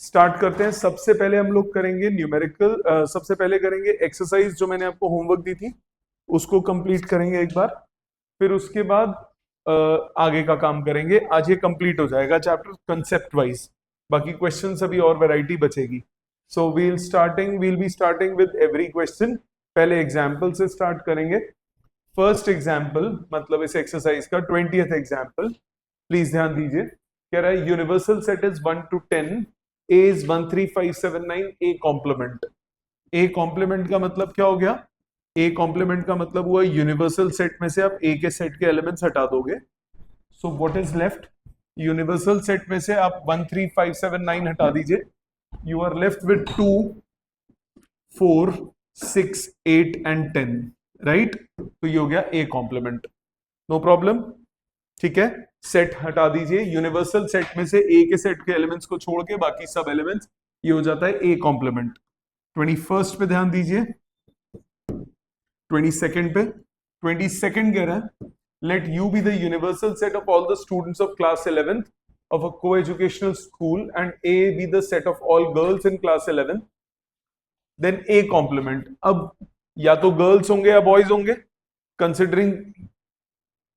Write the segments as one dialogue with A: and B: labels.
A: Start करते हैं। सबसे पहले हम लोग करेंगे न्यूमेरिकल, सबसे पहले करेंगे एक्सरसाइज जो मैंने आपको होमवर्क दी थी उसको कंप्लीट करेंगे एक बार, फिर उसके बाद आगे का काम करेंगे। आज ये कंप्लीट हो जाएगा चैप्टर कंसेप्ट वाइज, बाकी क्वेश्चंस अभी और वैरायटी बचेगी। So we'll be starting with every question. पहले एग्जाम्पल से स्टार्ट करेंगे। फर्स्ट एग्जाम्पल मतलब इस एक्सरसाइज का 20th एग्जाम्पल, प्लीज ध्यान दीजिए। कह रहा है universal set is 1 to 10, A is 13579, A complement. A complement का मतलब क्या हो गया? ए कॉम्प्लीमेंट का मतलब हुआ यूनिवर्सल सेट में से आप ए के सेट के एलिमेंट्स हटा दोगे। So what is left? Universal set में से आप 13579 हटा दीजिए, you are left with 2, 4, 6, 8 and 10, right? तो ये हो गया ए कॉम्प्लीमेंट, नो प्रॉब्लम। ठीक है, सेट हटा दीजिए, यूनिवर्सल सेट में से ए के सेट के एलिमेंट्स को छोड़ के बाकी सब एलिमेंट्स, ये हो जाता है ए कॉम्प्लीमेंट। 21st पे ध्यान दीजिए, 22nd पे, 22nd कह रहा है let you be the universal set of all the students of class 11th of a co-educational school and A be the set of all girls in class 11, then A complement। अब या तो girls होंगे या boys होंगे, considering,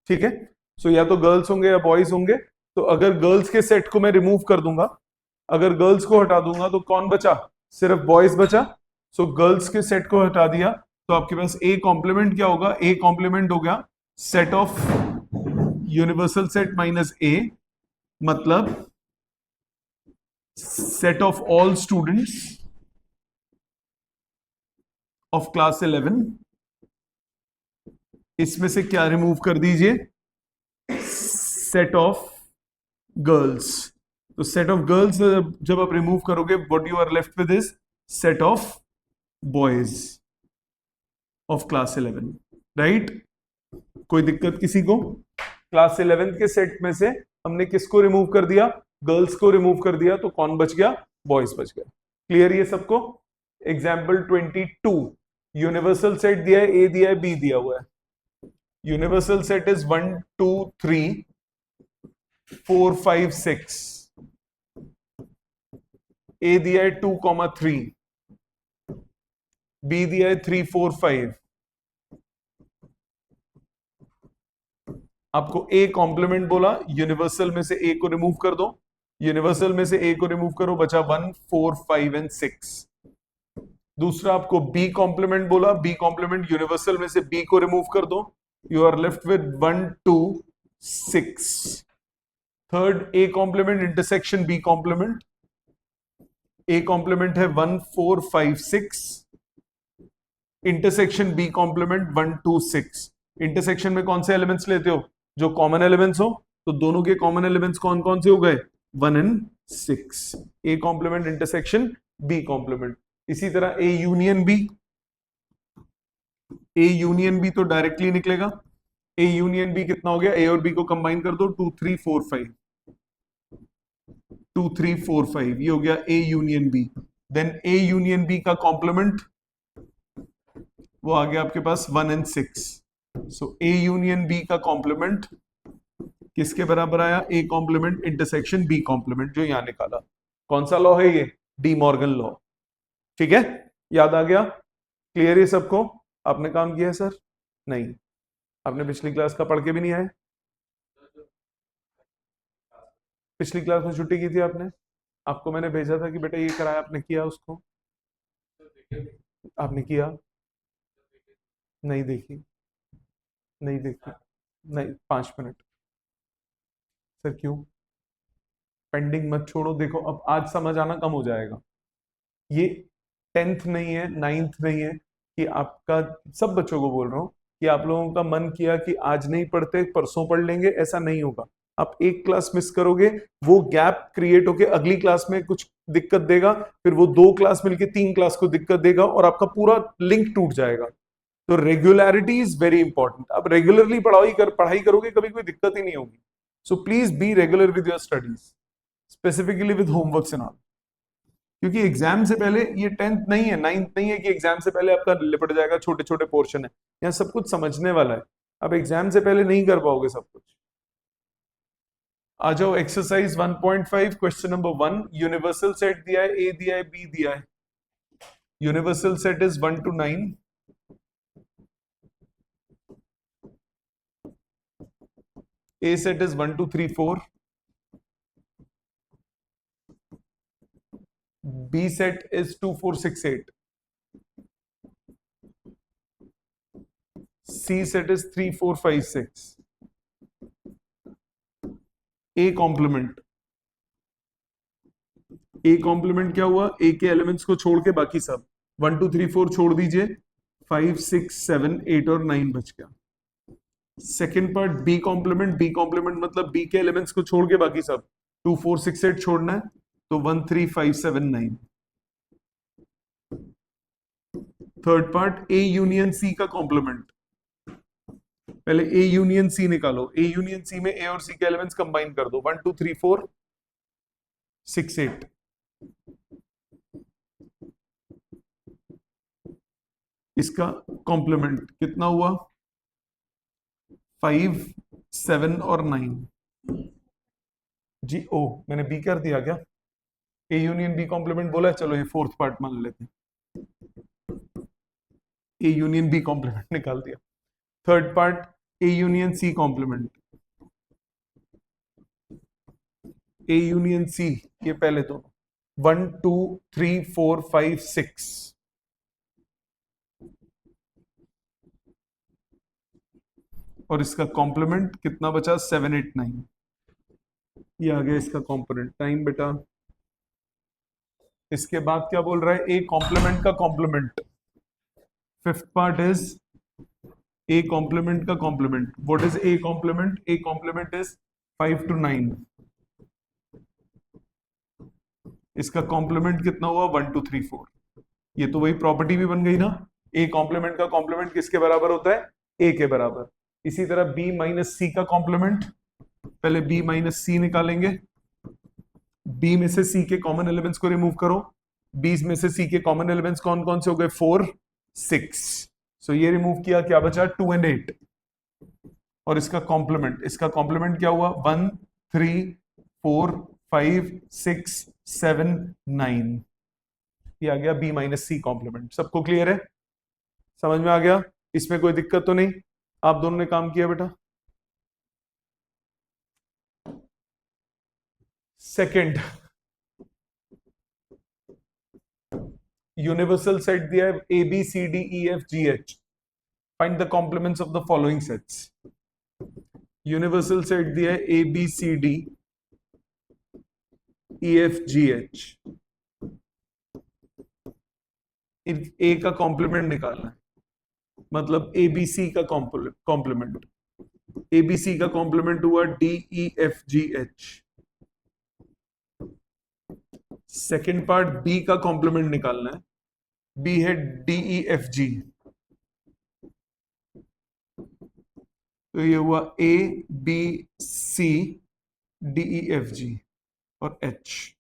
A: ठीक है, सो या तो गर्ल्स होंगे या बॉयज होंगे। तो अगर गर्ल्स के सेट को मैं रिमूव कर दूंगा, अगर गर्ल्स को हटा दूंगा तो कौन बचा? सिर्फ बॉयज बचा। सो गर्ल्स के सेट को हटा दिया तो आपके पास ए कॉम्प्लीमेंट क्या होगा? ए कॉम्प्लीमेंट हो गया set of universal set minus A, मतलब set of all students of class 11। इसमें से क्या रिमूव कर दीजिए? Set of girls. तो सेट ऑफ गर्ल्स जब आप रिमूव करोगे, what you are left with is set of boys of class 11, right? कोई दिक्कत किसी को? क्लास 11 के सेट में से हमने किसको रिमूव कर दिया? गर्ल्स को रिमूव कर दिया, तो कौन बच गया? बॉयज बच गया। क्लियर ये सबको? एग्जाम्पल 22, यूनिवर्सल सेट दिया है, ए दिया है, बी दिया हुआ है। Universal set is 1, 2, 3, 4, 5, 6। ए दिया है 2, 3, बी दिया है 3, 4, 5। आपको ए कॉम्प्लीमेंट बोला, यूनिवर्सल में से ए को रिमूव कर दो, यूनिवर्सल में से ए को रिमूव करो, बचा 1, 4, 5 एंड 6। दूसरा आपको बी कॉम्प्लीमेंट बोला, बी कॉम्प्लीमेंट यूनिवर्सल में से बी को रिमूव कर दो, you are left with 1, 2, 6। Third A complement intersection B complement, A complement है 1, 4, 5, 6, इंटरसेक्शन बी कॉम्प्लीमेंट 1, 2, 6। इंटरसेक्शन में कौन से एलिमेंट्स लेते हो? जो कॉमन एलिमेंट्स हो। तो दोनों के कॉमन एलिमेंट्स कौन कौन से हो गए? 1 and 6। A complement intersection B complement. इसी तरह A union B, A union B तो डायरेक्टली निकलेगा। ए यूनियन बी कितना हो गया? ए और बी को कंबाइन कर दो, 2, 3, 4, 5, 2, 3, 4, 5, ये हो गया A union B. Then A union B का कॉम्प्लीमेंट वो आ गया आपके पास 1 and 6। So A union B का कॉम्प्लीमेंट किसके बराबर आया? A complement intersection B complement, जो यहां निकाला। कौन सा लॉ है ये? De Morgan law. ठीक है, याद आ गया? क्लियर है सबको? आपने काम किया है सर? नहीं, आपने पिछली क्लास का पढ़ के भी नहीं आए? पिछली क्लास में छुट्टी की थी आपने? आपको मैंने भेजा था कि बेटा ये कराया, आपने किया उसको? आपने किया? नहीं देखी, नहीं देखी, नहीं। 5 मिनट सर, क्यों? पेंडिंग मत छोड़ो। देखो अब आज समझ आना कम हो जाएगा। ये 10th नहीं है, 9th नहीं है कि आपका, सब बच्चों को बोल रहा हूं कि आप लोगों का मन किया कि आज नहीं पढ़ते परसों पढ़ लेंगे, ऐसा नहीं होगा। आप एक क्लास मिस करोगे, वो गैप क्रिएट होके अगली क्लास में कुछ दिक्कत देगा, फिर वो 2 क्लास मिलके 3 क्लास को दिक्कत देगा और आपका पूरा लिंक टूट जाएगा। तो रेगुलरिटी इज वेरी इंपॉर्टेंट। आप रेगुलरली पढ़ाई करोगे, कभी कोई दिक्कत ही नहीं होगी। So please be regular with your studies, specifically with homework and all. क्योंकि एग्जाम से पहले, ये 10th नहीं है, 9th नहीं है कि एग्जाम से पहले आपका लिपट जाएगा, छोटे छोटे पोर्शन है, यहाँ सब कुछ समझने वाला है। अब एग्जाम से पहले नहीं कर पाओगे सब कुछ। आ जाओ exercise 1.5 question number 1। Universal set दिया है, ए दिया है, बी दिया है। Universal set is 1 to 9। A set is 1 2 3 4। B set is 2 4 6 8। C set is 3 4 5 6। A complement, A complement क्या हुआ? A के एलिमेंट्स को छोड़ के बाकी सब 1 2 3 4 छोड़ दीजिए, 5 6 7 8 और 9 बच गया। Second part B complement, B complement मतलब बी के एलिमेंट्स को छोड़ के बाकी सब 2 4 6 8 छोड़ना है, तो 1 3 5 7 9। Third part A union C का कॉम्प्लीमेंट। पहले ए यूनियन सी निकालो, ए यूनियन सी में ए और सी के एलिमेंट्स कंबाइन कर दो, 1 2 3 4 6 8। इसका कॉम्प्लीमेंट कितना हुआ? 5 7 और 9। जी ओ, मैंने बी कर दिया क्या? ए यूनियन बी कॉम्प्लीमेंट बोला है, चलो ये फोर्थ पार्ट मान लेते हैं। ए यूनियन बी कॉम्प्लीमेंट निकाल दिया। Third part A union C complement. A union C, ये पहले तो 1 2 3 4 5 6। और इसका कॉम्प्लीमेंट कितना बचा? 7 8 9। ये आ गया इसका कॉम्पोनेंट टाइम बेटा। इसके बाद क्या बोल रहा है? ए कॉम्प्लीमेंट का complement. Fifth part is A complement का complement. What is A complement? A complement is 5 to 9। इसका कॉम्प्लीमेंट कितना हुआ? 1 2 3 4। ये तो वही प्रॉपर्टी भी बन गई ना, ए कॉम्प्लीमेंट का कॉम्प्लीमेंट किसके बराबर होता है? ए के बराबर। इसी तरह बी माइनस सी का कॉम्प्लीमेंट, पहले बी माइनस सी निकालेंगे। बी में से सी के कॉमन एलिमेंट्स को रिमूव करो। बी में से सी के कॉमन एलिमेंट्स कौन कौन से हो गए? 4 6। सो ये रिमूव किया, क्या बचा? 2 and 8। और इसका कॉम्प्लीमेंट, इसका कॉम्प्लीमेंट क्या हुआ? 1 3 4 5 6 7 9। ये आ गया बी माइनस सी कॉम्प्लीमेंट। सबको क्लियर है? समझ में आ गया? इसमें कोई दिक्कत तो नहीं? आप दोनों ने काम किया बेटा? सेकंड, यूनिवर्सल सेट दिया है A B C D E F G H. Find the complements of the following sets. Universal set दिया है A B C D E F G H. A का कॉम्प्लीमेंट निकालना है, मतलब एबीसी का complement. ABC का कॉम्प्लीमेंट हुआ D E F G H. Second part B का कॉम्प्लीमेंट निकालना है, बी है डी ई एफ जी। तो ये हुआ A B C D E F G और एच।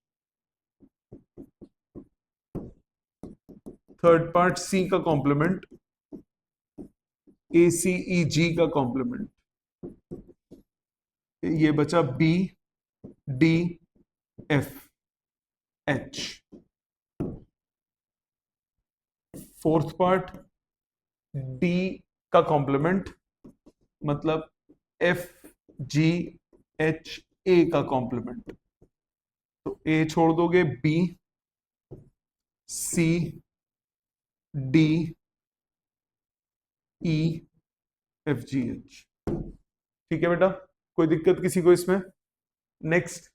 A: थर्ड पार्ट सी का कॉम्प्लीमेंट, ए सी ई जी का कॉम्प्लीमेंट। ये बचा B D F H. Fourth part D का कॉम्प्लीमेंट, मतलब एफ जी एच ए का कॉम्प्लीमेंट। तो ए छोड़ दोगे, B C D E F G H. ठीक है बेटा, कोई दिक्कत किसी को इसमें? Next,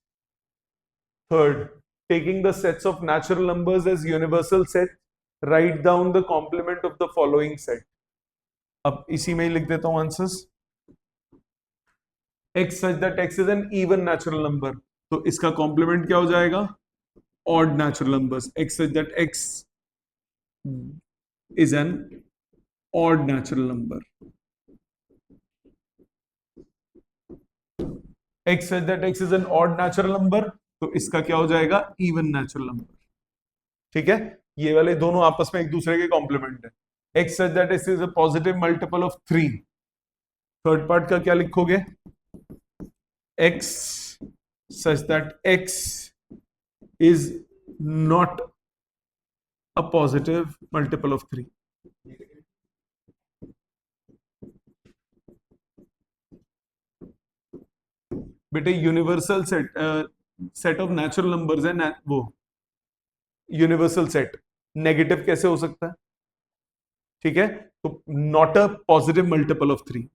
A: third, taking the sets of natural numbers as universal set, right down the complement of the following set. अब इसी में ही लिख देता हूं answers. x such that x is an even natural number, तो इसका कॉम्प्लीमेंट क्या हो जाएगा? odd natural numbers। x such that x is an odd natural number। x such that x is an odd natural number, तो इसका क्या हो जाएगा? even natural number। ठीक है, ये वाले दोनों आपस में एक दूसरे के कॉम्प्लीमेंट है। x such that x is a positive multiple of 3। Third part का क्या लिखोगे? x such that x is not a positive multiple of 3. बेटे universal set of natural numbers है वो यूनिवर्सल सेट, नेगेटिव कैसे हो सकता है? ठीक है, तो not a positive multiple of 3।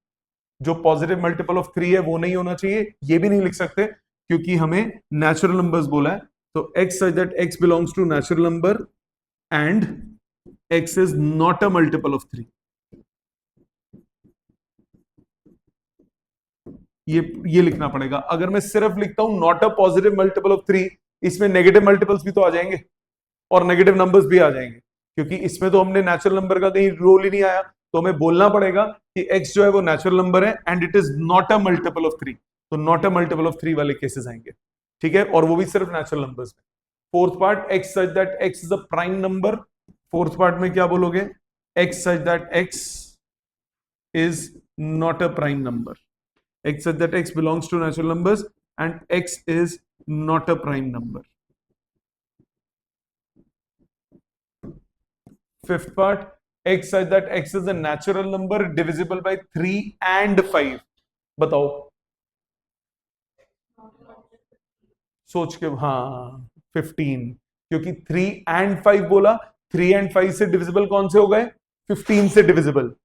A: जो पॉजिटिव मल्टीपल ऑफ 3 है वो नहीं होना चाहिए, ये भी नहीं लिख सकते क्योंकि हमें नेचुरल नंबर्स बोला है। तो x such that x belongs to natural number and x is not a multiple of 3। ये लिखना पड़ेगा। अगर मैं सिर्फ लिखता हूं not a positive multiple of 3, इसमें नेगेटिव मल्टीपल्स भी तो आ जाएंगे और नेगेटिव नंबर्स भी आ जाएंगे, क्योंकि इसमें तो हमने नेचुरल नंबर का कहीं रोल ही नहीं आया। तो हमें बोलना पड़ेगा कि x जो है वो नेचुरल नंबर है and it is not a multiple of 3। तो नॉट अ मल्टीपल ऑफ 3 वाले केसेस आएंगे, ठीक है, और वो भी सिर्फ नेचुरल नंबर्स में। Fourth part, x such that x is a prime number. Fourth part में क्या बोलोगे? x such that x is not a prime number. x such that x belongs to natural numbers and x is not a prime number. Fifth part, x such that x is a natural number divisible by 3 and 5. बताओ, सोच के। हाँ, 15, क्योंकि 3 and 5 बोला, 3 and 5 से divisible कौन से हो गए? 15 से डिविजिबल।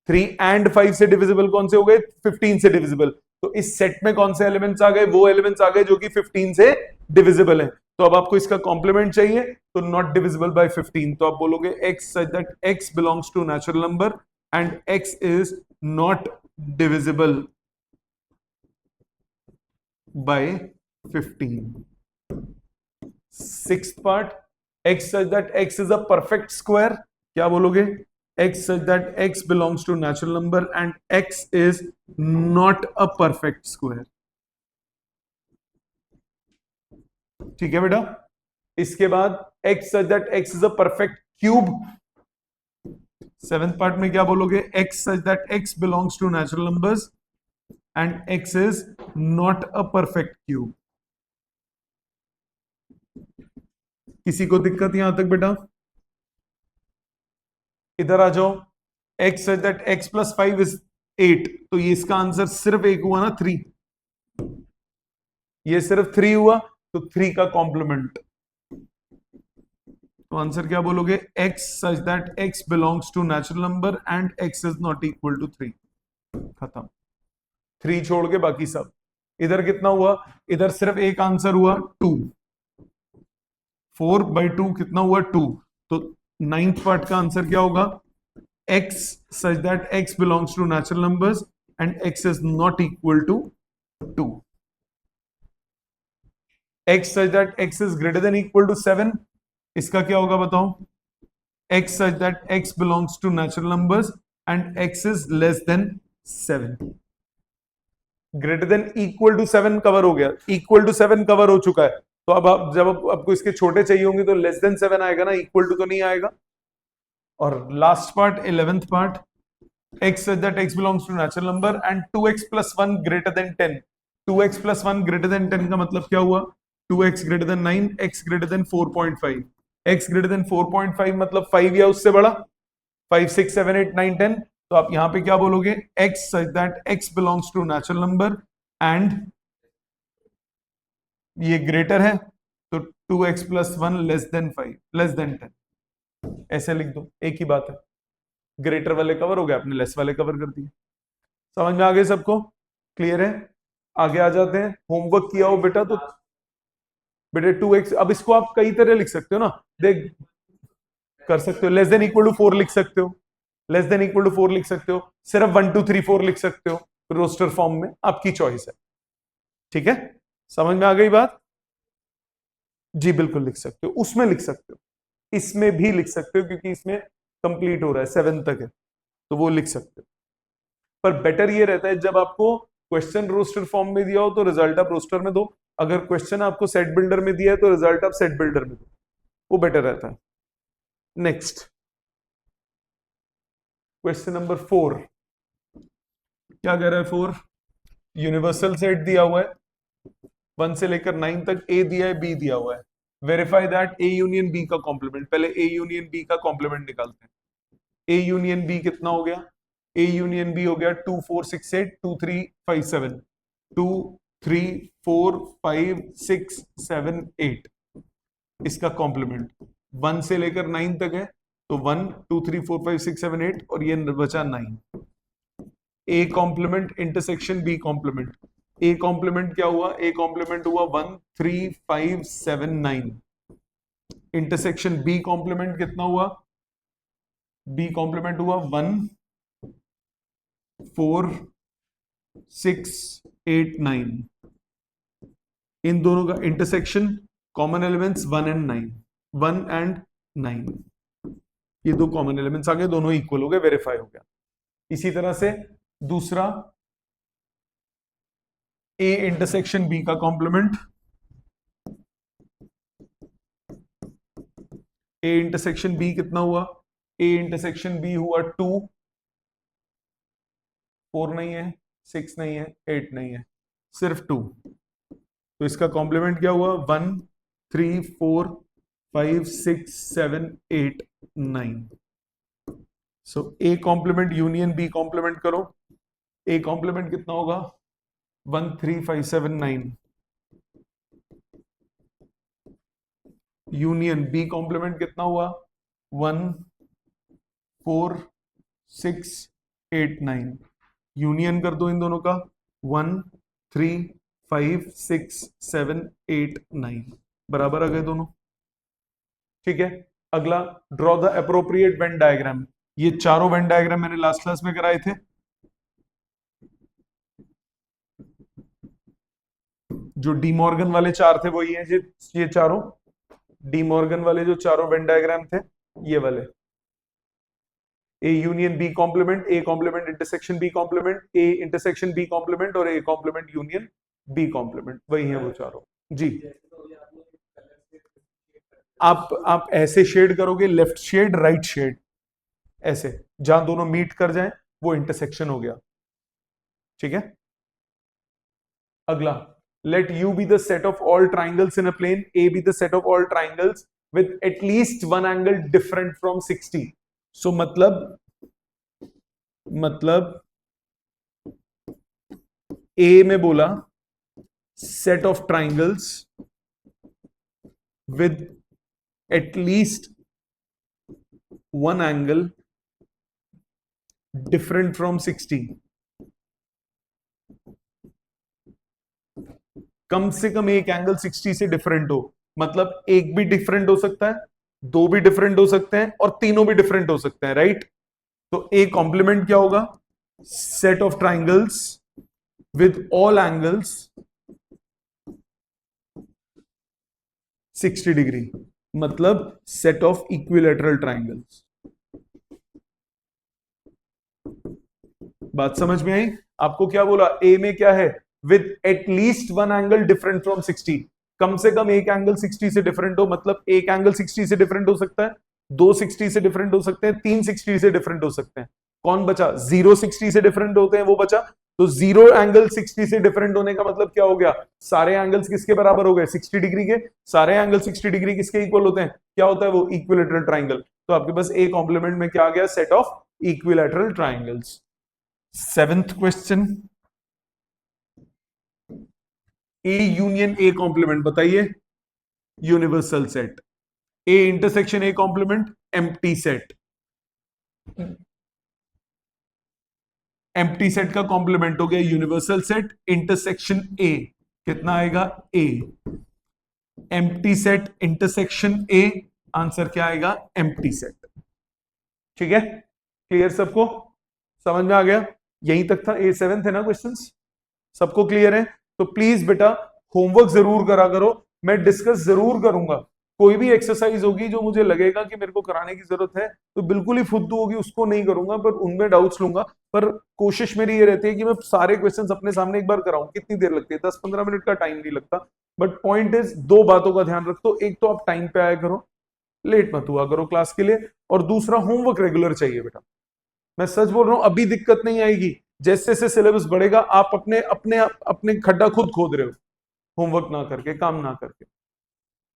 A: 3 and 5 से डिविजिबल कौन से हो गए? 15 से डिविजिबल। तो इस सेट में कौन से एलिमेंट्स आ गए? वो एलिमेंट्स आ गए जो कि 15 से डिविजिबल है। तो अब आपको इसका कॉम्प्लीमेंट चाहिए, तो नॉट डिविजिबल बाय 15। तो आप बोलोगे x such that x belongs to natural number and x is not divisible by 15। Sixth part, x such that x is a perfect square। क्या बोलोगे? x such that x belongs to natural number and x is not a perfect square। ठीक है बेटा। इसके बाद x such that x is a perfect cube। Seventh part में क्या बोलोगे? x such that x belongs to natural numbers and x is not a perfect cube। किसी को दिक्कत यहां तक बेटा? इधर आ जाओ। x such that x plus 5 is 8। तो ये इसका आंसर सिर्फ एक हुआ ना, 3। ये सिर्फ 3 हुआ, तो 3 का कॉम्प्लीमेंट। तो आंसर क्या बोलोगे? x such that x belongs to natural number and x is not equal to 3। खत्म। 3 छोड़ के बाकी सब। इधर कितना हुआ? इधर सिर्फ एक आंसर हुआ, 2। 4/2 कितना हुआ? 2। तो 9th पार्ट का आंसर क्या होगा? x such that x belongs to natural numbers and x is not equal to 2। x such that x is greater than equal to 7। इसका क्या होगा बताओ? x such that x belongs to natural numbers and x is less than 7। Greater than equal to 7 cover हो गया, equal to 7 cover हो चुका है। तो अब आप जब आपको इसके छोटे चाहिए होंगे तो लेस देन 7 आएगा ना, इक्वल टू तो नहीं आएगा। और last part, 11th part, x such that x belongs to natural number and 2x plus 1 greater than 10। 2x plus 1 greater than 10 का मतलब क्या हुआ? 2x greater than 9, x greater than 4.5। x greater than 4.5 मतलब 5 या उससे बड़ा। 5 6 7 8 9 10। तो आप यहां पे क्या बोलोगे? x such that x belongs to natural number and ये ग्रेटर है, तो 2x plus 1 less than 5 less than 10। ऐसे लिख दो, एक ही बात है। ग्रेटर वाले कवर हो गए, आपने लेस वाले कवर कर दिए। समझ में आ गए सबको? क्लियर है? आगे आ जाते हैं। होमवर्क किया हो बेटा तो बेटे 2x, अब इसको आप कई तरह लिख सकते हो ना, देख कर सकते हो। लेस देन इक्वल टू 4 लिख सकते हो, लेस देन इक्वल टू 4 लिख सकते हो, सिर्फ 1 2 3 4 लिख सकते हो, रोस्टर फॉर्म में, आपकी चॉइस है। ठीक है, समझ में आ गई बात? जी बिल्कुल लिख सकते हो, उसमें लिख सकते हो, इसमें भी लिख सकते हो, क्योंकि इसमें कंप्लीट हो रहा है, 7 तक है, तो वो लिख सकते हो। पर बेटर ये रहता है जब आपको क्वेश्चन रोस्टर फॉर्म में दिया हो तो रिजल्ट आप रोस्टर में दो, अगर क्वेश्चन आपको सेट बिल्डर में दिया है तो रिजल्ट आप सेट बिल्डर में दो, वो बेटर रहता है। नेक्स्ट क्वेश्चन नंबर 4 क्या कह रहा है? 4 यूनिवर्सल सेट दिया हुआ है, 1 से लेकर 9 तक ए दिया है, बी दिया हुआ है। Verify that A union B का कॉम्प्लीमेंट। पहले ए यूनियन बी का कॉम्प्लीमेंट निकालते हैं। ए यूनियन बी कितना हो गया? ए यूनियन बी हो गया 2 4 6 8 2 3 5 7, 2 3 4 5 6 7 8। इसका कॉम्प्लीमेंट 1 से लेकर 9 तक है, तो 1 2 3 4 5 6 7 8 और ये बचा 9। A complement intersection B complement. A complement क्या हुआ? ए कॉम्प्लीमेंट हुआ 1 3 5 7 9। इंटरसेक्शन बी कॉम्प्लीमेंट कितना हुआ? बी कॉम्प्लीमेंट हुआ 1 4 6 8 9। इन दोनों का intersection common elements 1 and 9, 1 and 9। ये दो कॉमन एलिमेंट्स आ गए, दोनों इक्वल हो गए, वेरीफाई हो गया। इसी तरह से दूसरा ए इंटरसेक्शन बी का कॉम्प्लीमेंट। ए इंटरसेक्शन बी कितना हुआ? ए इंटरसेक्शन बी हुआ 2, 4 नहीं है, 6 नहीं है, 8 नहीं है, सिर्फ 2। तो इसका कॉम्प्लीमेंट क्या हुआ? 1 3 4 5 6 7 8 9। So A complement union B complement करो। ए कॉम्प्लीमेंट कितना होगा? 1 3 5 7 9। यूनियन बी कॉम्प्लीमेंट कितना हुआ? 1 4 6 8 9। यूनियन कर दो इन दोनों का, 1 3 5 6 7 8 9। बराबर आ गए दोनों। ठीक है, अगला draw the appropriate Venn diagram. ये चारों वेन डायग्राम मैंने लास्ट क्लास में कराए थे। जो डीमॉर्गन वाले चार थे वो ये हैं, ये चारों डीमॉर्गन वाले जो चारों वेन डायग्राम थे, ये वाले। A union B complement, A complement intersection B complement, A intersection B complement और A complement union B complement, वही है वो चारों। जी, आप ऐसे शेड करोगे, लेफ्ट शेड राइट शेड, ऐसे जहां दोनों मीट कर जाएं वो इंटरसेक्शन हो गया। ठीक है, अगला, let u be the set of all triangles in a plane, a be the set of all triangles with at least one angle different from 60। so मतलब a में बोला set of triangles with at least one angle different from 60। कम से कम एक angle 60 से different हो, मतलब एक भी डिफरेंट हो सकता है, दो भी डिफरेंट हो सकते हैं और तीनों भी डिफरेंट हो सकते हैं, राइट। तो ए कॉम्प्लीमेंट क्या होगा? Set of triangles with all angles 60 degree, मतलब सेट ऑफ इक्विलैटरल ट्राइंगल्स। बात समझ में आई? आपको क्या बोला? ए में क्या है? With at least one angle different from 60। कम से कम एक एंगल 60 से डिफरेंट हो, मतलब एक एंगल 60 से डिफरेंट हो सकता है, दो 60 से डिफरेंट हो सकते हैं, तीन 60 से डिफरेंट हो सकते हैं। कौन बचा? जीरो 60 से डिफरेंट होते हैं, वो बचा। तो जीरो एंगल 60 से डिफरेंट होने का मतलब क्या हो गया? सारे एंगल्स किसके बराबर हो गए? 60 डिग्री के। सारे एंगल 60 डिग्री किसके इक्वल होते हैं? क्या होता है वो? Equilateral triangle. तो आपके पास ए कॉम्प्लीमेंट में क्या आ गया? Set of equilateral triangles. 7th question, A union A complement बताइए। Universal set. A intersection A complement empty set. Empty set का कॉम्प्लीमेंट हो गया यूनिवर्सल सेट। इंटरसेक्शन ए कितना आएगा? A. Empty set intersection A, answer क्या आएगा? एम्प्टी सेट। ठीक है, क्लियर सबको? समझ में आ गया? यहीं तक था, A7 थे ना क्वेश्चंस? सबको क्लियर है? तो प्लीज बेटा होमवर्क जरूर करा करो, मैं डिस्कस जरूर करूंगा। कोई भी एक्सरसाइज होगी जो मुझे लगेगा कि मेरे को कराने की जरूरत है तो बिल्कुल ही फुद्दू होगी, उसको नहीं करूंगा, पर उनमें डाउट्स लूंगा। पर कोशिश मेरी ये रहती है कि मैं सारे क्वेश्चंस अपने सामने एक बार कराऊं। कितनी देर लगती है? 10-15 मिनट का टाइम नहीं लगता। बट पॉइंट इज, दो बातों का ध्यान रखो। एक तो आप टाइम पे आया करो, लेट मत हुआ करो क्लास के लिए, और दूसरा होमवर्क रेगुलर चाहिए बेटा। मैं सच बोल रहा हूं, अभी दिक्कत नहीं आएगी, जैसे जैसे सिलेबस बढ़ेगा आप अपने अपने अपने खड्डा खुद खोद रहे हो। होमवर्क ना करके, काम ना करके।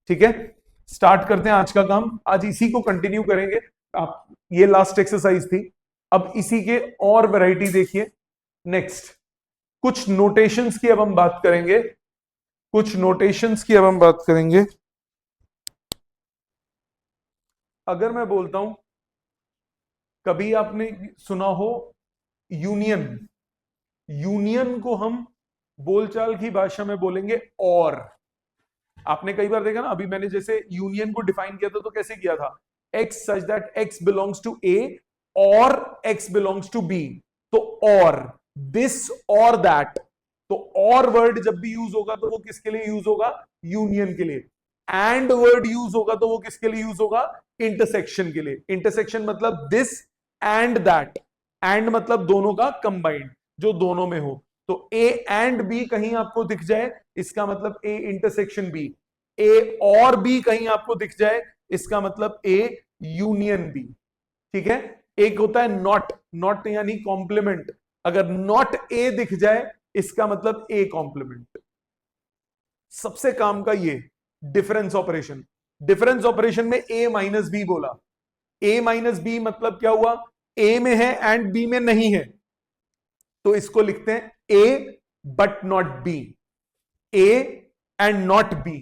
A: ठीक है, स्टार्ट करते हैं आज का काम। आज इसी को कंटिन्यू करेंगे। आप, ये लास्ट एक्सरसाइज थी, अब इसी के और वैरायटी देखिए। नेक्स्ट कुछ नोटेशंस की अब हम बात करेंगे, कुछ नोटेशंस की अब हम बात करेंगे। अगर मैं बोलता हूं, कभी आपने सुना हो यूनियन, यूनियन को हम बोलचाल की भाषा में बोलेंगे और। आपने कई बार देखा ना, अभी मैंने जैसे यूनियन को डिफाइन किया था तो कैसे किया था, x such that x belongs to A और एक्स बिलोंग्स टू बी। तो और, दिस और दैट, तो और वर्ड जब भी यूज होगा तो वो किसके लिए यूज होगा, यूनियन के लिए। एंड वर्ड यूज होगा तो वो किसके लिए यूज होगा, इंटरसेक्शन के लिए। इंटरसेक्शन मतलब दिस एंड दैट, एंड मतलब दोनों का कंबाइंड, जो दोनों में हो। तो ए एंड बी कहीं आपको दिख जाए, इसका मतलब ए इंटरसेक्शन बी। ए और बी कहीं आपको दिख जाए, इसका मतलब ए यूनियन बी। ठीक है, एक होता है नॉट, नॉट यानी कॉम्प्लीमेंट। अगर नॉट ए दिख जाए, इसका मतलब ए कॉम्प्लीमेंट। सबसे काम का ये डिफरेंस ऑपरेशन। डिफरेंस ऑपरेशन में ए माइनस बी बोला, ए माइनस बी मतलब क्या हुआ, ए में है एंड बी में नहीं है, तो इसको लिखते हैं A but not B, A and not B,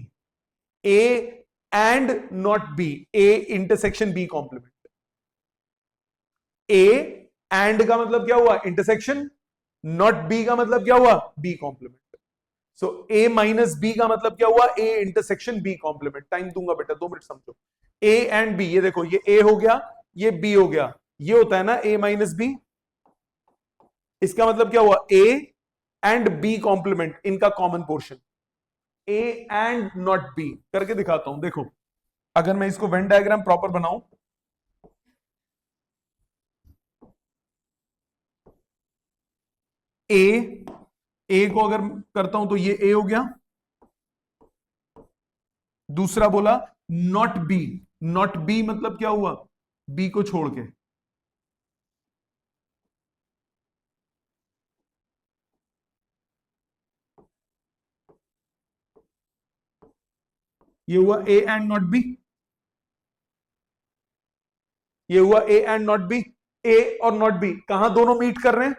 A: A and not B, A intersection B complement. A and का मतलब क्या हुआ, इंटरसेक्शन, नॉट बी का मतलब क्या हुआ, B complement. So A minus B का मतलब क्या हुआ, A intersection B complement. Time दूंगा बेटा, 2 मिनट समझो। ए एंड बी, ये देखो, ये ए हो गया, ये बी हो गया, ये होता है ना ए माइनस बी। इसका मतलब क्या हुआ, ए एंड बी कॉम्प्लीमेंट, इनका common portion. A and not B करके दिखाता हूं, देखो। अगर मैं इसको वेन डायग्राम प्रॉपर बनाऊं, ए को अगर करता हूं तो ये ए हो गया। दूसरा बोला नॉट बी, नॉट बी मतलब क्या हुआ, बी को छोड़ के। ये हुआ ए एंड नॉट बी, ये हुआ ए एंड नॉट बी। ए और नॉट बी कहां दोनों मीट कर रहे हैं,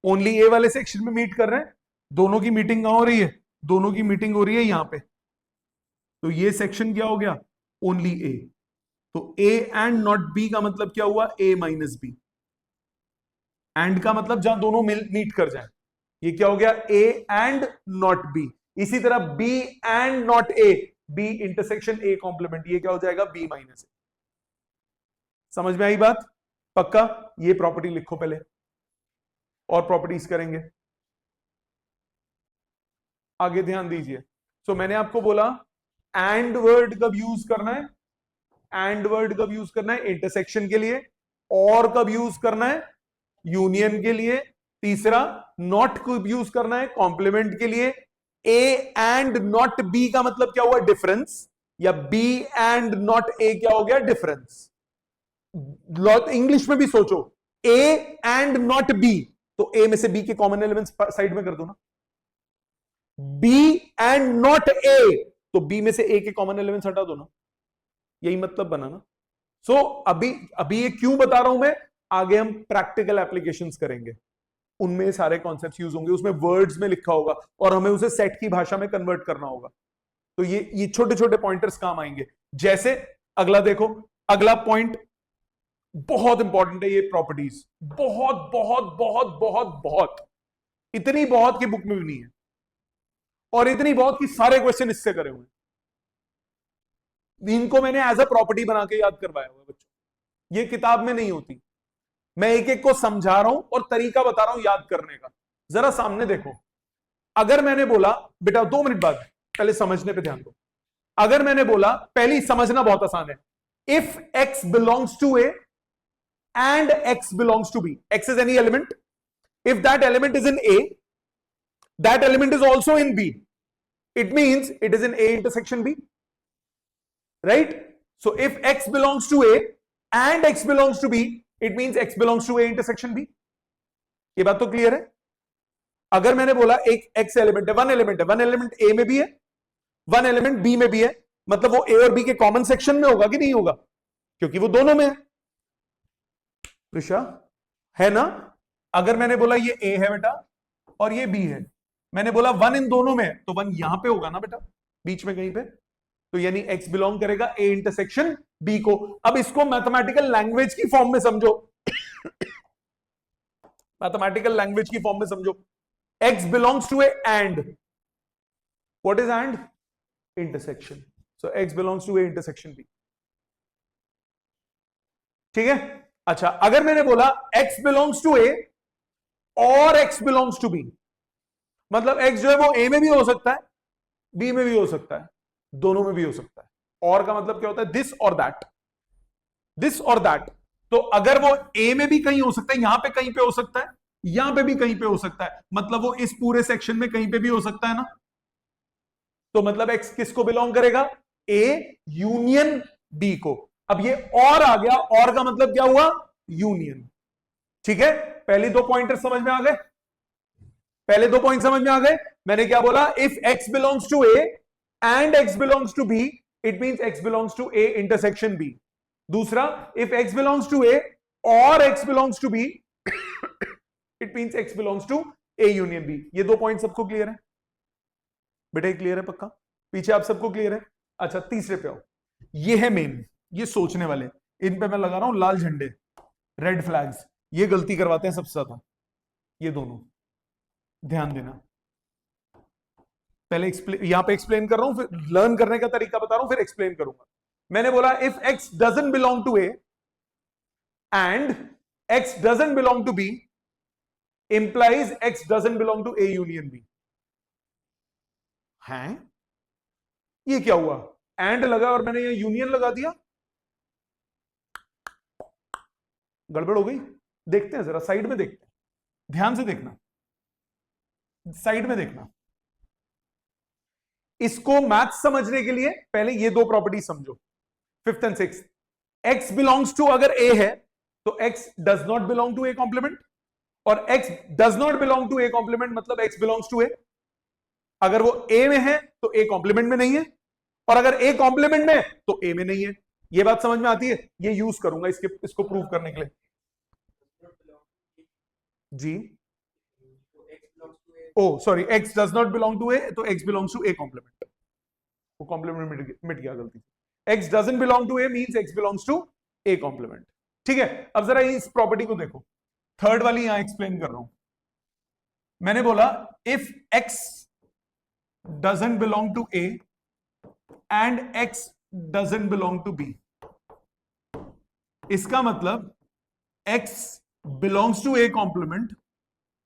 A: ओनली ए वाले सेक्शन में मीट कर रहे हैं। दोनों की मीटिंग कहां हो रही है, दोनों की मीटिंग हो रही है यहां पे। तो ये सेक्शन क्या हो गया, ओनली ए। तो ए एंड नॉट बी का मतलब क्या हुआ, ए माइनस बी। एंड का मतलब जहां दोनों मीट कर जाए, ये क्या हो गया, ए एंड नॉट बी। इसी तरह B and not A, B intersection A complement, ये क्या हो जाएगा, बी माइनस ए। समझ में आई बात, पक्का। ये प्रॉपर्टी लिखो पहले, और प्रॉपर्टीज करेंगे आगे, ध्यान दीजिए। सो मैंने आपको बोला एंड वर्ड कब यूज करना है, एंड वर्ड कब यूज करना है, इंटरसेक्शन के लिए। और कब यूज करना है, यूनियन के लिए। तीसरा, नॉट कब यूज करना है, कॉम्प्लीमेंट के लिए। ए एंड नॉट बी का मतलब क्या हुआ, डिफरेंस। या बी एंड नॉट ए क्या हो गया, डिफरेंस। इंग्लिश में भी सोचो, ए एंड नॉट बी, तो ए में से बी के कॉमन एलिमेंट्स साइड में कर दो ना। बी एंड नॉट ए, तो बी में से ए के कॉमन एलिमेंट्स हटा दो ना, यही मतलब बना ना। सो अभी अभी ये क्यों बता रहा हूं मैं, आगे हम प्रैक्टिकल एप्लीकेशंस करेंगे, उनमें सारे कॉन्सेप्ट्स यूज होंगे, उसमें वर्ड्स में लिखा होगा और हमें उसे सेट की भाषा में कन्वर्ट करना होगा। तो ये छोटे छोटे पॉइंटर्स काम आएंगे। जैसे अगला देखो, अगला पॉइंट बहुत इंपॉर्टेंट है, ये प्रॉपर्टीज। बहुत बहुत बहुत बहुत बहुत, इतनी बहुत की बुक में भी नहीं है, और इतनी बहुत की सारे क्वेश्चन इससे करे हुए। इनको मैंने एज अ प्रॉपर्टी बना के याद करवाया हुआ बच्चों, ये किताब में नहीं होती। मैं एक एक को समझा रहा हूं और तरीका बता रहा हूं याद करने का। जरा सामने देखो, अगर मैंने बोला, बेटा 2 मिनट बाद, पहले समझने पे ध्यान दो। अगर मैंने बोला, पहली समझना बहुत आसान है, if x belongs to A and x belongs to b, x is any element, if that element is in a, that element is also in b, it means it is in a intersection b, right? So if x belongs to a and x belongs to b, it means x belongs to a intersection b. ये बात तो clear है। अगर मैंने बोला एक x element है, one element है, वन एलिमेंट ए में भी है, वन एलिमेंट बी में भी है, मतलब वो ए और बी के कॉमन सेक्शन में होगा कि नहीं होगा? क्योंकि वो दोनों में है। ऋषा, है ना? अगर मैंने बोला ये ए है बेटा और ये बी है, मैंने बोला वन इन दोनों में है, तो वन यहां पे होगा ना बेटा, बीच में कहीं पे। तो यानी एक्स बिलोंग करेगा ए इंटरसेक्शन बी को। अब इसको मैथमेटिकल लैंग्वेज की फॉर्म में समझो, मैथमेटिकल लैंग्वेज की फॉर्म में समझो। X belongs to A and, what is and? Intersection. So x belongs to A intersection B. ठीक है? अच्छा, अगर मैंने बोला एक्स बिलोंग्स टू ए और एक्स बिलोंग्स टू बी, मतलब एक्स जो है वो ए में भी हो सकता है, बी में भी हो सकता है, दोनों में भी हो सकता है। और का मतलब क्या होता है? दिस और दैट, दिस और दैट। तो अगर वो ए में भी कहीं हो सकता है, यहां पे कहीं पे हो सकता है, यहां पे भी कहीं पे हो सकता है, मतलब वो इस पूरे सेक्शन में कहीं पे भी हो सकता है ना। तो मतलब एक्स किसको बिलोंग करेगा? ए यूनियन बी को। अब ये और आ गया, और का मतलब क्या हुआ? यूनियन। ठीक है? पहले दो पॉइंटर समझ में आ गए, पहले दो पॉइंट समझ में आ गए। मैंने क्या बोला? If x belongs to A and x belongs to B, it means x belongs to A intersection B. दूसरा, if x belongs to A और x belongs to B, it means x belongs to A union B. ये दो point सबको clear है बेटा? Clear है पक्का? पीछे आप सबको क्लियर है? अच्छा, तीसरे पे आओ। ये है मेन, ये सोचने वाले, इन पे मैं लगा रहा हूं लाल झंडे, रेड फ्लैग्स। ये गलती करवाते हैं सबसे ज्यादा, ये दोनों, ध्यान देना। पहले यहां पे एक्सप्लेन कर रहा हूं, फिर लर्न करने का तरीका बता रहा हूं, फिर एक्सप्लेन करूंगा। मैंने बोला if x doesn't belong to A and x doesn't belong to B, implies x doesn't belong to A union B. हैं? ये क्या हुआ? एंड लगा और मैंने ये यूनियन लगा दिया, गड़बड़ हो गई। देखते हैं जरा, साइड में देखते हैं, ध्यान से देखना, साइड में देखना। इसको मैथ समझने के लिए पहले ये दो प्रॉपर्टी समझो, fifth and six. X belongs to अगर ए है तो x does not belong to A complement, और x does not belong to A complement मतलब एक्स बिलोंग्स टू ए। अगर वो ए में है तो ए कॉम्प्लीमेंट में नहीं है, और अगर ए कॉम्प्लीमेंट में है तो ए में नहीं है। ये बात समझ में आती है? ये यूज करूंगा इसको प्रूव करने के लिए। जी, oh sorry, x does not belong to A तो x belongs to A complement, वो कॉम्प्लीमेंट मिट गया गलती से। X doesn't belong to A means x belongs to A complement. ठीक है? अब जरा इस प्रॉपर्टी को देखो, थर्ड वाली यहां एक्सप्लेन कर रहा हूं। मैंने बोला if x doesn't belong to A and x doesn't belong to B, इसका मतलब x belongs to A complement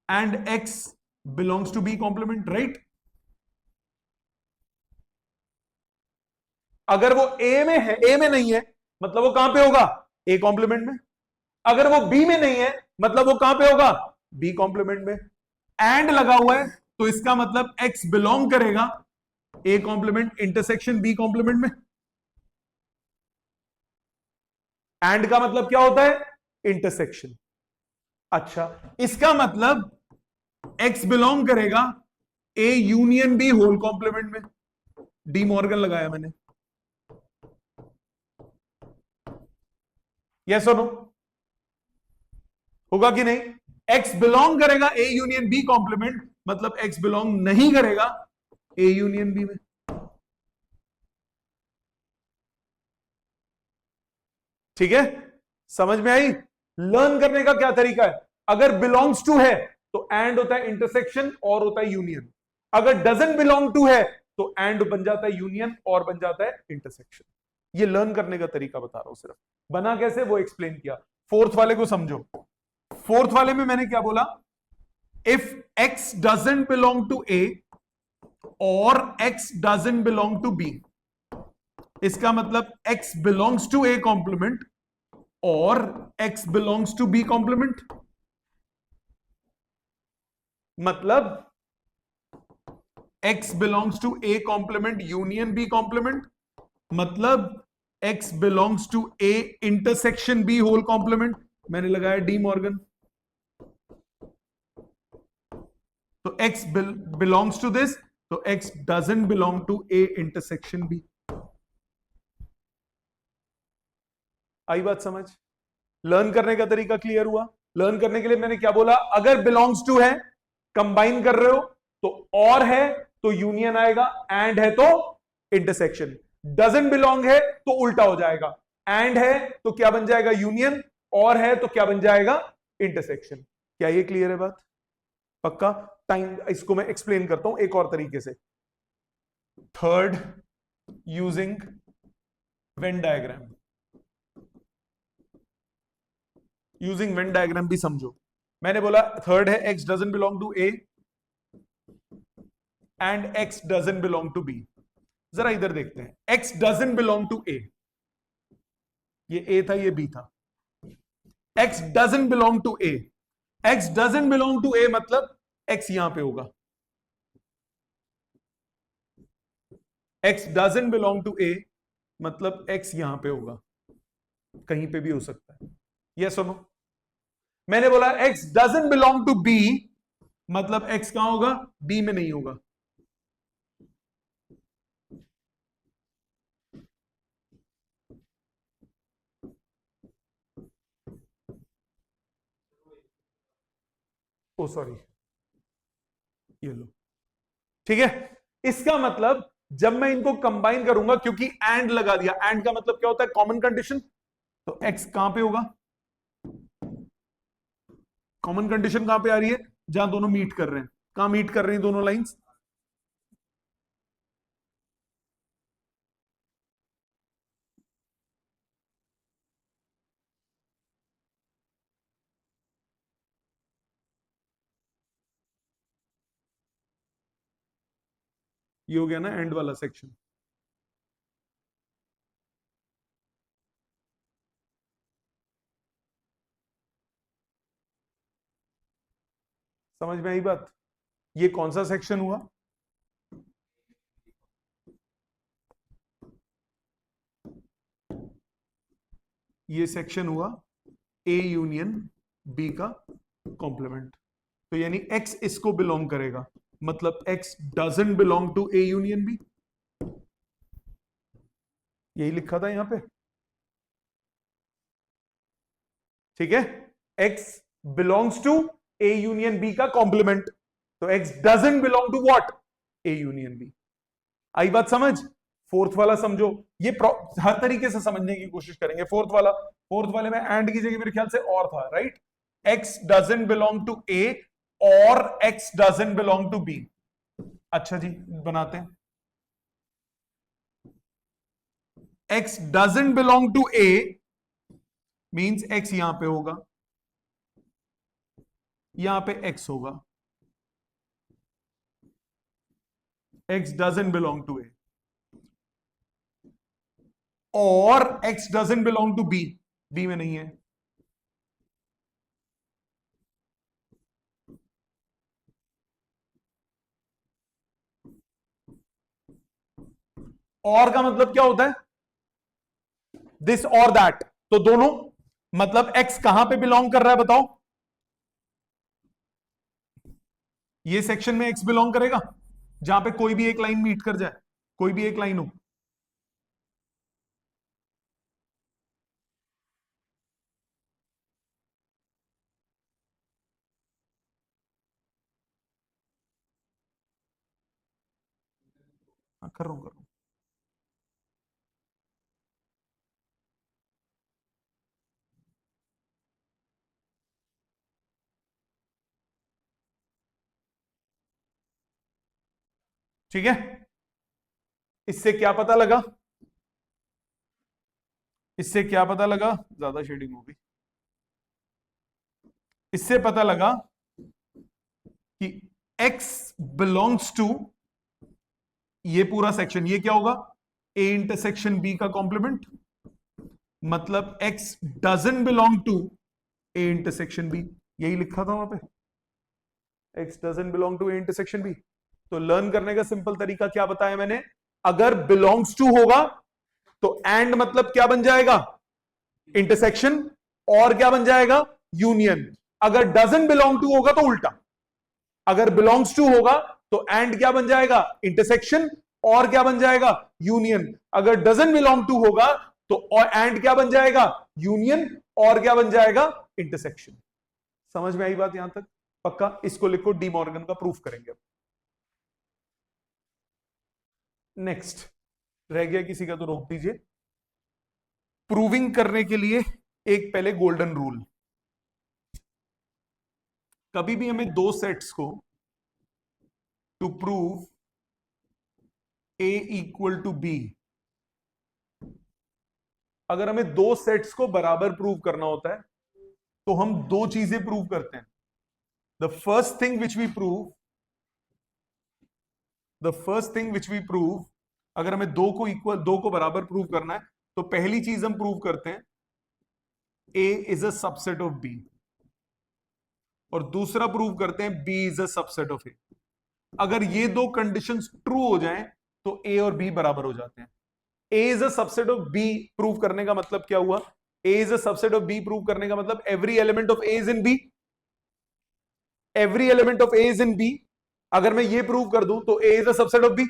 A: and x belongs to B complement, right? अगर वो ए में है, ए में नहीं है, मतलब वो कहां पे होगा? ए कॉम्प्लीमेंट में। अगर वो बी में नहीं है, मतलब वो कहां पे होगा? बी कॉम्प्लीमेंट में। एंड लगा हुआ है तो इसका मतलब एक्स बिलोंग करेगा A complement intersection B complement में। एंड का मतलब क्या होता है? इंटरसेक्शन। अच्छा, इसका मतलब एक्स बिलोंग करेगा A union B whole complement में। डी मॉर्गन लगाया मैंने, यस और नो? होगा कि नहीं? एक्स बिलोंग करेगा ए यूनियन बी कॉम्प्लीमेंट, मतलब एक्स बिलोंग नहीं करेगा ए यूनियन बी में। ठीक है? समझ में आई? लर्न करने का क्या तरीका है? अगर बिलोंग्स टू है तो एंड होता है इंटरसेक्शन और होता है यूनियन। अगर डजंट बिलोंग टू है तो एंड बन जाता है यूनियन और बन जाता है इंटरसेक्शन। ये लर्न करने का तरीका बता रहा हूं, सिर्फ बना कैसे वो एक्सप्लेन किया। फोर्थ वाले को समझो। फोर्थ वाले में मैंने क्या बोला? If x doesn't belong to A और x doesn't belong to B, इसका मतलब x belongs to A complement और x belongs to B complement. मतलब x belongs to A complement union B complement, मतलब x belongs to A intersection B whole complement. मैंने लगाया De Morgan. तो x belongs to this, तो x doesn't belong to A intersection B. आई बात समझ? Learn करने का तरीका क्लियर हुआ? लर्न करने के लिए मैंने क्या बोला, अगर बिलोंग्स टू है, कंबाइन कर रहे हो तो और है तो यूनियन आएगा, एंड है तो इंटरसेक्शन। डजंट बिलोंग है तो उल्टा हो जाएगा, एंड है तो क्या बन जाएगा, यूनियन, और है तो क्या बन जाएगा, इंटरसेक्शन। क्या ये क्लियर है बात? पक्का? टाइम, इसको मैं एक्सप्लेन करता हूं एक और तरीके से। Third, using Venn diagram. Using Venn diagram भी समझो। मैंने बोला थर्ड है x doesn't belong to a and x doesn't belong to b। जरा इधर देखते हैं, x doesn't belong to a, ये a था ये b था। x doesn't belong to a, x doesn't belong to a मतलब x यहां पे होगा। x doesn't belong to a मतलब x यहां पे होगा, कहीं पे भी हो सकता है। ये सुनो, मैंने बोला x doesn't belong to b मतलब x कहां होगा, b में नहीं होगा। ओ सॉरी, ये लो, ठीक है। इसका मतलब जब मैं इनको कंबाइन करूंगा, क्योंकि एंड लगा दिया, एंड का मतलब क्या होता है, कॉमन कंडीशन, तो x कहां पे होगा, कॉमन कंडीशन कहां पे आ रही है, जहां दोनों मीट कर रहे हैं। कहां मीट कर रही हैं दोनों लाइंस, ये हो गया ना एंड वाला सेक्शन। समझ में आई बात? ये कौन सा सेक्शन हुआ, ये सेक्शन हुआ ए यूनियन बी का कॉम्प्लीमेंट। तो यानी x इसको बिलोंग करेगा, मतलब x doesn't belong to A union B, यही लिखा था यहां पे, ठीक है। x belongs to A union B का कॉम्प्लीमेंट, तो x doesn't belong to what, A union B. आई बात समझ? फोर्थ वाला समझो, ये हर तरीके से समझने की कोशिश करेंगे। फोर्थ वाला, फोर्थ वाले में एंड की जगह मेरे ख्याल से और था, right. x doesn't belong to a और x doesn't belong to b। अच्छा जी, बनाते हैं। x doesn't belong to a means x यहां पे होगा, यहां पे x होगा। x doesn't belong to a और x doesn't belong to b, b में नहीं है। और का मतलब क्या होता है, दिस और दैट, तो दोनों, मतलब x कहां पे बिलोंग कर रहा है बताओ, ये सेक्शन में x बिलोंग करेगा जहां पे कोई भी एक लाइन मीट कर जाए, कोई भी एक लाइन हो। हाँ, कर रहा हूं कर रहा हूं। ठीक है, इससे क्या पता लगा, इससे क्या पता लगा, ज्यादा शेडिंग होगी। इससे पता लगा कि x बिलोंग्स टू ये पूरा सेक्शन, ये क्या होगा, a इंटरसेक्शन b का कॉम्प्लीमेंट, मतलब x doesn't belong to a intersection b, यही लिखा था वहां पे, x doesn't belong to a intersection b। तो लर्न करने का सिंपल तरीका क्या बताया मैंने, अगर बिलोंग्स टू होगा तो एंड मतलब क्या बन जाएगा, इंटरसेक्शन, और क्या बन जाएगा, यूनियन। अगर डजंट बिलोंग टू होगा तो उल्टा। अगर बिलोंग्स टू होगा तो एंड क्या बन जाएगा, इंटरसेक्शन, और क्या बन जाएगा, यूनियन। अगर डजंट बिलोंग टू होगा तो एंड क्या बन जाएगा, यूनियन, और क्या बन जाएगा, इंटरसेक्शन। समझ में आई बात यहां तक? पक्का? इसको लिखो, डी मॉर्गन का प्रूफ करेंगे। नेक्स्ट रह गया किसी का तो रोक दीजिए। प्रूविंग करने के लिए एक पहले गोल्डन रूल, कभी भी हमें दो सेट्स को to prove A equal to B, अगर हमें दो सेट्स को बराबर प्रूव करना होता है तो हम दो चीजें प्रूव करते हैं। The first thing which we prove, अगर हमें दो को बराबर प्रूव करना है तो पहली चीज हम प्रूव करते हैं A is a subset of B, और दूसरा प्रूव करते हैं B is a subset of A। अगर ये दो कंडीशंस ट्रू हो जाएं तो A और B बराबर हो जाते हैं। A is a subset of B prove करने का मतलब क्या हुआ, A is a subset of B prove करने का मतलब every element of A is in B, every element of A is in B। अगर मैं ये प्रूव कर दूं तो A is a subset of B।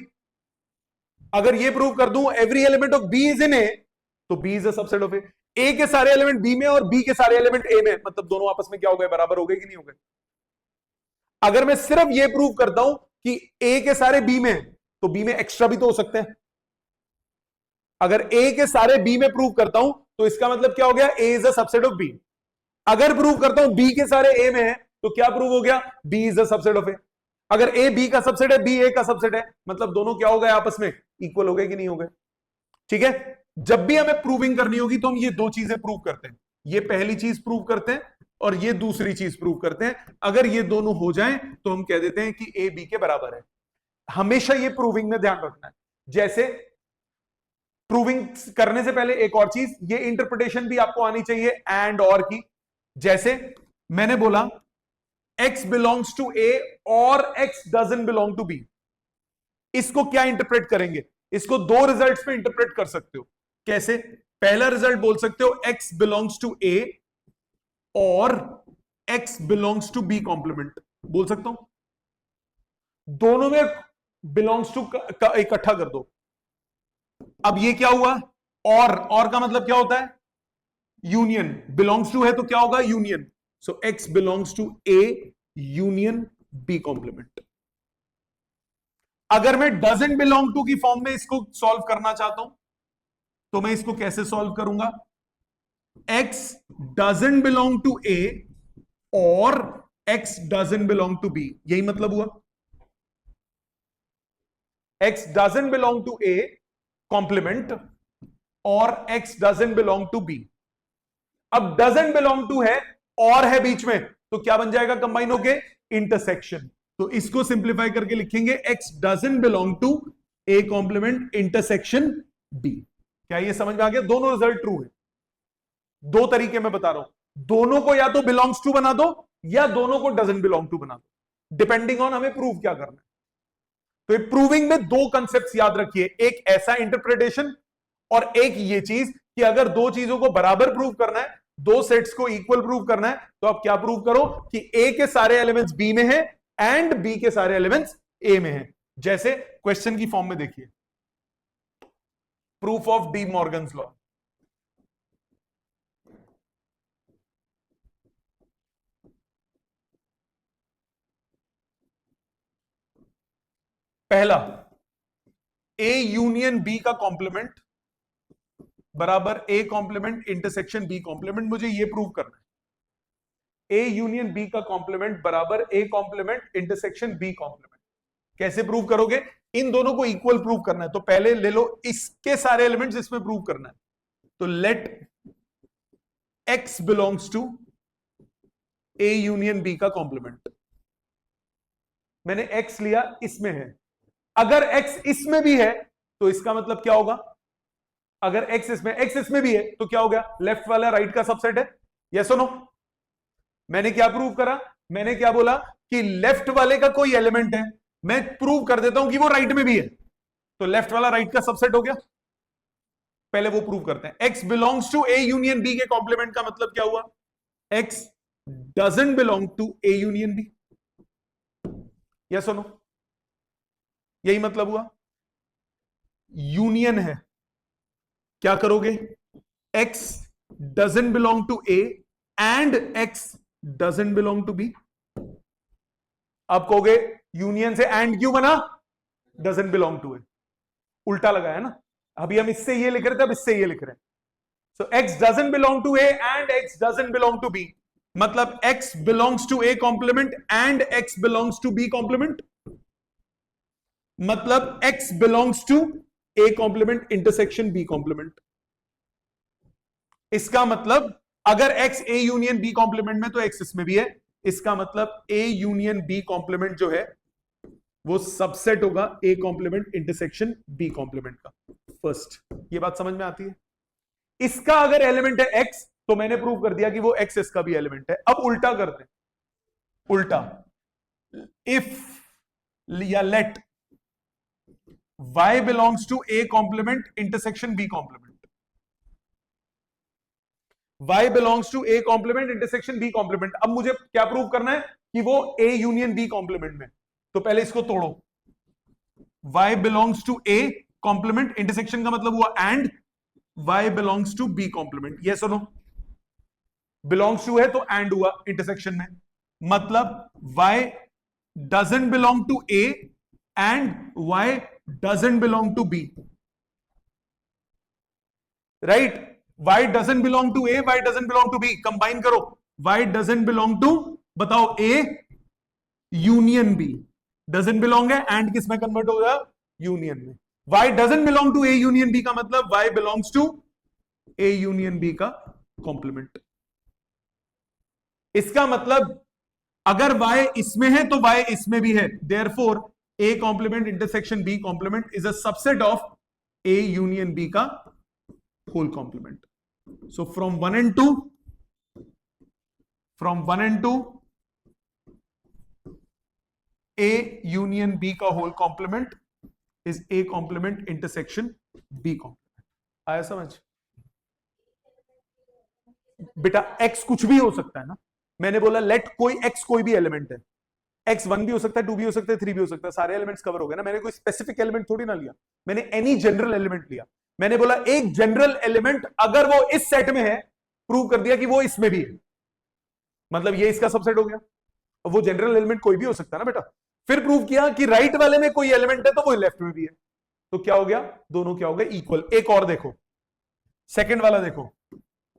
A: अगर ये प्रूव कर दूं every element of B is in A, तो B is a subset of A। A के सारे एलिमेंट B में और B के सारे एलिमेंट A में, मतलब दोनों आपस में क्या हो गए, बराबर हो गए कि नहीं हो गए। अगर मैं सिर्फ ये प्रूव करता हूं कि A के सारे B में, तो B में एक्स्ट्रा भी तो हो सकते हैं। अगर A के सारे B में प्रूव करता हूं तो इसका मतलब क्या हो गया, A is a subset of B। अगर प्रूव करता हूं B के सारे A में है तो क्या प्रूव हो गया, B is a subset of A। अगर A B का सबसेट है, B A का सबसेट है, मतलब दोनों क्या हो गए, आपस में इक्वल हो गए कि नहीं हो गए। ठीक है, जब भी हमें प्रूविंग करनी होगी तो हम ये दो चीजें प्रूव करते हैं, ये पहली चीज प्रूव करते हैं और ये दूसरी चीज प्रूव करते हैं। अगर ये दोनों हो जाएं तो हम कह देते हैं कि A B के बराबर है। हमेशा ये प्रूविंग में ध्यान रखना है। जैसे प्रूविंग करने से पहले एक और चीज, ये इंटरप्रिटेशन भी आपको आनी चाहिए एंड और की। जैसे मैंने बोला x बिलोंग्स टू A और x doesn't belong to B, इसको क्या इंटरप्रेट करेंगे, इसको दो रिजल्ट्स पे इंटरप्रेट कर सकते हो। कैसे? पहला रिजल्ट बोल सकते हो x बिलोंग्स टू A और x belongs to B complement, बोल सकता हूं। दोनों में बिलोंग्स टू इकट्ठा कर दो। अब ये क्या हुआ, और का मतलब क्या होता है, यूनियन। बिलोंग्स टू है तो क्या होगा, union. So x belongs to A union B complement. अगर मैं डजंट बिलोंग टू की फॉर्म में इसको सॉल्व करना चाहता हूं तो मैं इसको कैसे सॉल्व करूंगा, x doesn't belong to A और x doesn't belong to B, यही मतलब हुआ। x doesn't belong to A complement और x doesn't belong to B। अब डजंट बिलोंग टू है और है बीच में, तो क्या बन जाएगा कंबाइन होके, इंटरसेक्शन। तो इसको सिंप्लीफाई करके लिखेंगे x doesn't belong to A complement intersection B। क्या ये समझ में आ गया? दोनों रिजल्ट ट्रू है। दो तरीके में बता रहा हूं, दोनों को या तो बिलोंग्स टू बना दो या दोनों को डजंट बिलोंग टू बना दो, डिपेंडिंग ऑन हमें प्रूव क्या करना है। तो ये प्रूविंग में दो कंसेप्ट याद रखिए, एक ऐसा इंटरप्रिटेशन और एक ये चीज कि अगर दो चीजों को बराबर प्रूव करना है, दो सेट्स को इक्वल प्रूव करना है, तो आप क्या प्रूव करो कि A के सारे एलिमेंट्स B में हैं एंड B के सारे एलिमेंट्स A में हैं। जैसे क्वेश्चन की फॉर्म में देखिए, proof of de Morgan's law. पहला, A यूनियन B का कॉम्प्लीमेंट बराबर A complement intersection B complement, मुझे ये प्रूव करना है। A यूनियन B का कॉम्प्लीमेंट बराबर A complement intersection B complement. कैसे प्रूव करोगे, इन दोनों को इक्वल प्रूव करना है, तो पहले ले लो इसके सारे एलिमेंट्स इसमें प्रूव करना है। तो let x belongs to A union B का कॉम्प्लीमेंट। मैंने x लिया, इसमें है। अगर x इसमें भी है तो इसका मतलब क्या होगा, अगर x इसमें भी है तो क्या हो गया, लेफ्ट वाला राइट का सबसेट है। यस और नो? मैंने क्या प्रूव करा, मैंने क्या बोला कि लेफ्ट वाले का कोई एलिमेंट है, मैं प्रूव कर देता हूं कि वो राइट में भी है, तो लेफ्ट वाला राइट का सबसेट हो गया। पहले वो प्रूव करते हैं। x belongs to A union B के कॉम्प्लीमेंट का मतलब क्या हुआ, x doesn't belong to A union B। या सुनो, यही मतलब हुआ। यूनियन है, क्या करोगे? x doesn't belong to a and x doesn't belong to b। आप कहोगे यूनियन से एंड क्यों बना? Doesn't belong to A. उल्टा लगाया ना, अभी हम इससे ये लिख रहे थे, अब इससे ये लिख रहे हैं। So x doesn't belong to a and x doesn't belong to b, मतलब x belongs to a complement and x belongs to b complement, मतलब x belongs to a complement intersection b complement. इसका मतलब अगर x a union b complement में तो x इसमें भी है, इसका मतलब a यूनियन b कॉम्प्लीमेंट जो है वो सबसेट होगा a complement intersection b complement का। फर्स्ट, ये बात समझ में आती है? इसका अगर एलिमेंट है x तो मैंने प्रूव कर दिया कि वो x इसका भी एलिमेंट है। अब उल्टा करते हैं, उल्टा, इफ या let y belongs to a complement intersection b complement, y belongs to a complement intersection b complement. अब मुझे क्या प्रूव करना है कि वो a यूनियन b कॉम्प्लीमेंट में, तो पहले इसको तोड़ो। y belongs to a complement intersection का मतलब हुआ and y belongs to b complement. ये सुनो, बिलोंग्स टू है तो एंड हुआ इंटरसेक्शन में, मतलब y doesn't belong to a and y doesn't belong to b, right? y doesn't belong to a, y doesn't belong to b, combine करो, y doesn't belong to, बताओ, a union b, doesn't belong है and किस में convert हो गया? Union में। y doesn't belong to a union b का मतलब y belongs to a union b का कॉम्प्लीमेंट। इसका मतलब अगर y इसमें है तो y इसमें भी है, therefore a complement intersection b complement is a subset of a union b का whole complement. So from 1 and 2, a union b का whole complement is a complement intersection b complement. आया समझ? बेटा x कुछ भी हो सकता है ना, मैंने बोला लेट कोई x कोई भी एलिमेंट है, x 1 भी हो सकता है, 2 भी हो सकता है, 3 भी हो सकता है, सारे एलिमेंट्स कवर हो गए ना। मैंने कोई स्पेसिफिक एलिमेंट थोड़ी ना लिया, मैंने एनी जनरल एलिमेंट लिया। मैंने बोला एक जनरल एलिमेंट अगर वो इस सेट में है, प्रूव कर दिया कि वो इसमें भी है, मतलब ये इसका सबसेट हो गया। और वो जनरल एलिमेंट कोई भी हो सकता है ना बेटा। फिर प्रूव किया कि राइट वाले में कोई एलिमेंट है तो वो लेफ्ट में भी है, तो क्या हो गया? दोनों क्या हो गए? इक्वल। एक और देखो, सेकंड वाला देखो,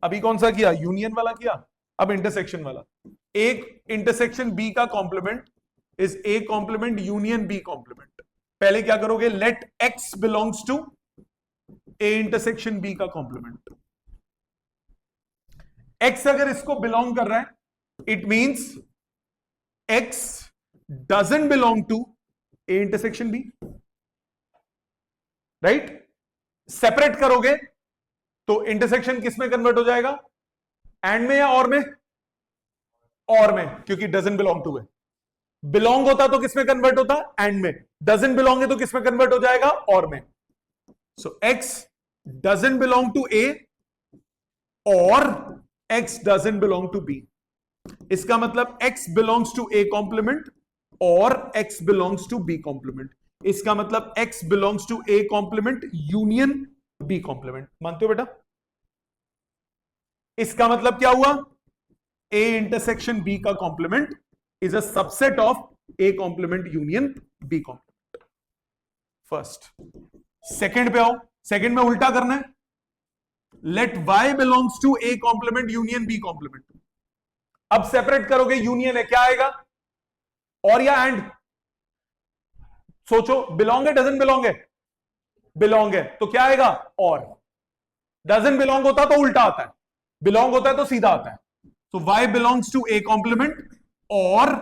A: अभी कौन सा किया? यूनियन वाला किया, अब इंटरसेक्शन वाला। एक इंटरसेक्शन बी का complement is A complement union B complement. पहले क्या करोगे? Let X belongs to A intersection B का कॉम्प्लीमेंट। एक्स अगर इसको बिलोंग कर रहा है, it means X doesn't belong to A intersection B, right? Separate करोगे तो इंटरसेक्शन किस में कन्वर्ट हो जाएगा? एंड में या और में? और में, क्योंकि डजंट बिलोंग टू है। बिलोंग होता तो किस में कन्वर्ट होता? एंड में। डजंट बिलोंग है तो किस में कन्वर्ट हो जाएगा? और में। So x doesn't belong to A और x doesn't belong to B. इसका मतलब x belongs to A complement और x belongs to B complement. इसका मतलब x belongs to A complement union B complement. मानते हो बेटा? इसका मतलब क्या हुआ? ए इंटरसेक्शन बी का complement is a subset of A complement union B complement. First. Second पे आओ, सेकंड में उल्टा करना है। Late y belongs to A complement union B complement. अब सेपरेट करोगे, यूनियन है, क्या आएगा? और या एंड? सोचो, बिलोंग है डजंट बिलोंग है? बिलोंग है तो क्या आएगा? और। डजंट बिलोंग होता तो उल्टा आता है, बिलोंग होता है तो सीधा आता है। तो y belongs to A complement और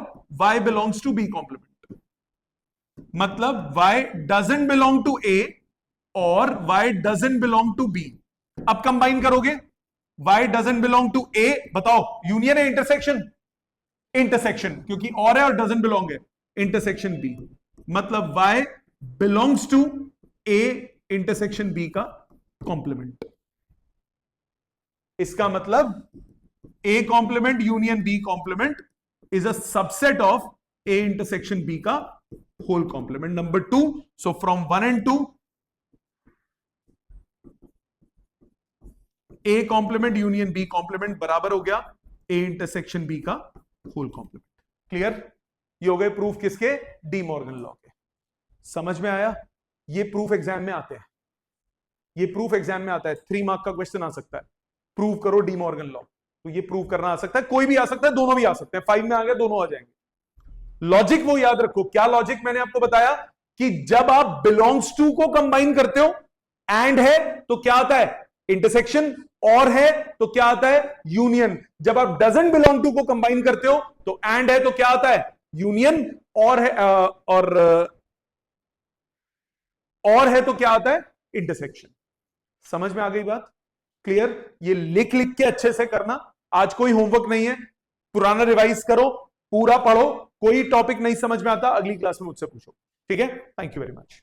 A: y belongs to B complement, मतलब y doesn't belong to A और y doesn't belong to B. अब कंबाइन करोगे, y doesn't belong to A, बताओ यूनियन है इंटरसेक्शन? इंटरसेक्शन, क्योंकि और है और डजंट बिलोंग है, इंटरसेक्शन बी, मतलब y belongs to A intersection B का कॉम्प्लीमेंट। इसका मतलब A complement union B complement is a subset of A intersection B का whole complement. Number 2, so from 1 and 2 A complement union B complement बराबर हो गया A intersection B का whole complement. Clear? ये हो गए प्रूफ किसके? डी मॉर्गन लॉ के। समझ में आया? ये प्रूफ एग्जाम में आते हैं, ये प्रूफ एग्जाम में आता है, 3 मार्क का क्वेश्चन आ सकता है, प्रूव करो डी मॉर्गन लॉ। तो ये प्रूव करना आ सकता है, कोई भी आ सकता है, दोनों भी आ सकते हैं, 5 में आ गया दोनों आ जाएंगे। लॉजिक वो याद रखो। क्या लॉजिक मैंने आपको बताया कि जब आप बिलोंग्स टू को कंबाइन करते हो, एंड है तो क्या आता है? इंटरसेक्शन, और है तो क्या आता है? यूनियन। जब आप डजंट बिलोंग टू को कंबाइन करते हो तो एंड है तो क्या आता है? यूनियन, और है और है तो क्या आता है? इंटरसेक्शन। समझ में आ गई बात? क्लियर? ये लिख लिख के अच्छे से करना। आज कोई होमवर्क नहीं है, पुराना रिवाइज करो, पूरा पढ़ो। कोई टॉपिक नहीं समझ में आता, अगली क्लास में मुझसे पूछो। ठीक है? Thank you very much.